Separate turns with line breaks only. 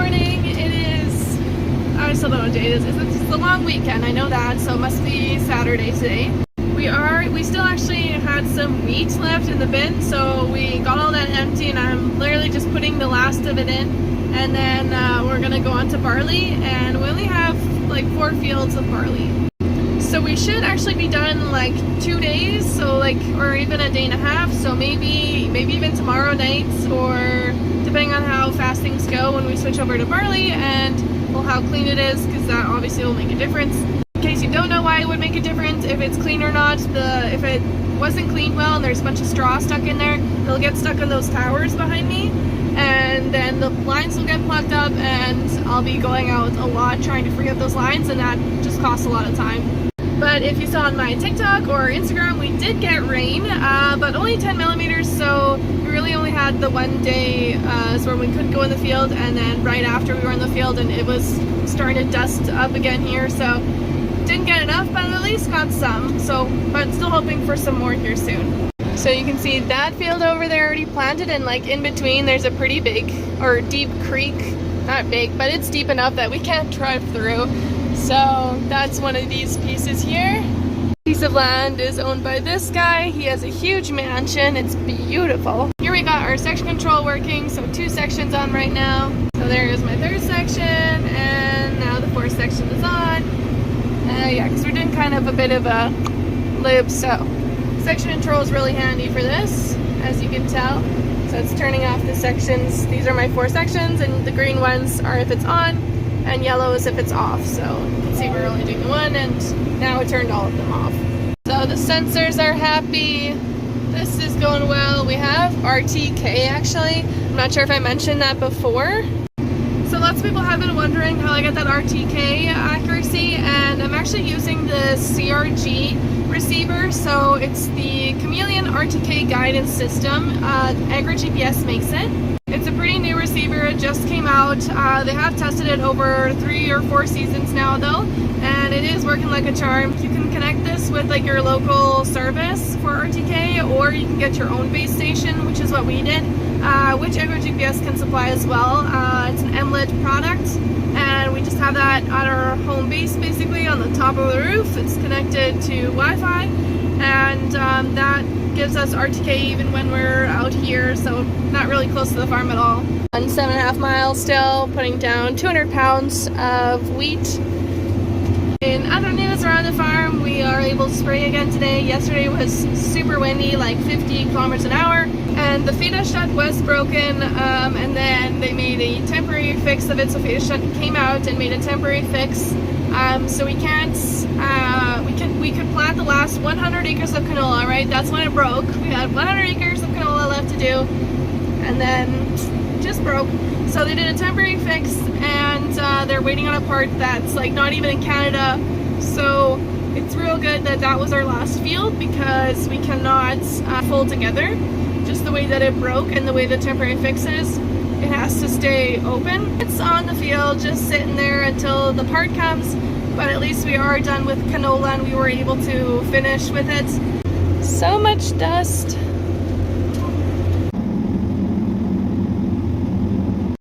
morning. It is, I still don't know what day it is. It's the long weekend, I know that, so it must be Saturday today. We still actually had some wheat left in the bin, so we got all that empty and I'm literally just putting the last of it in, and then we're gonna go on to barley, and we only have like 4 fields of barley. So we should actually be done in like 2 days, so like, or even a day and a half, so maybe even tomorrow night, or depending on how fast things go when we switch over to barley, and well, how clean it is, because that obviously will make a difference. In case you don't know why it would make a difference if it's clean or not, if it wasn't cleaned well and there's a bunch of straw stuck in there, it'll get stuck on those towers behind me, and then the lines will get plucked up, and I'll be going out a lot trying to free up those lines, and that just costs a lot of time. But if you saw on my TikTok or Instagram, we did get rain, but only 10 millimeters, so we really only had the one day where we couldn't go in the field, and then right after we were in the field and it was starting to dust up again here, so didn't get enough, but at least got some, so, but still hoping for some more here soon. So you can see that field over there already planted, and like in between there's a pretty big or deep creek. Not big, but it's deep enough that we can't drive through. So that's one of these pieces here. Piece of land is owned by this guy. He has a huge mansion. It's beautiful. Here we got our section control working, so 2 sections on right now. So there is my 3rd section, and now the 4th section is on. Yeah, because we're doing kind of a bit of a loop, so section control is really handy for this, as you can tell. So it's turning off the sections. These are my 4 sections, and the green ones are if it's on, and yellow is if it's off. So you can see we're only doing 1, and now it turned all of them off. So the sensors are happy. This is going well. We have RTK actually. I'm not sure if I mentioned that before. So lots of people have been wondering how I get that RTK accuracy, and I'm actually using the CRG receiver. So it's the Chameleon RTK Guidance system. Agra-GPS makes it. It's a pretty new receiver. It just came out. They have tested it over 3 or 4 seasons now though, and it is working like a charm. You can connect this with like your local service for RTK, or you can get your own base station, which is what we did, which Agra-GPS can supply as well. It's an Emlid product, and we just have that at our home base basically on the top of the roof. It's connected to Wi-Fi, and that gives us RTK even when we're out here, so not really close to the farm at all. On 7.5 miles still, putting down 200 pounds of wheat. In other news around the farm, we are able to spray again today. Yesterday was super windy, like 50 kilometers an hour, and the feeder shed was broken, and then they made a temporary fix of it. So feeder shed came out and made a temporary fix. So we can't, we could plant the last 100 acres of canola, right? That's when it broke. We had 100 acres of canola left to do, and then just broke. So they did a temporary fix, and they're waiting on a part that's like not even in Canada. So it's real good that that was our last field, because we cannot fold together just the way that it broke and the way the temporary fix is. It has to stay open. It's on the field just sitting there until the part comes, but at least we are done with canola and we were able to finish with it. So much dust.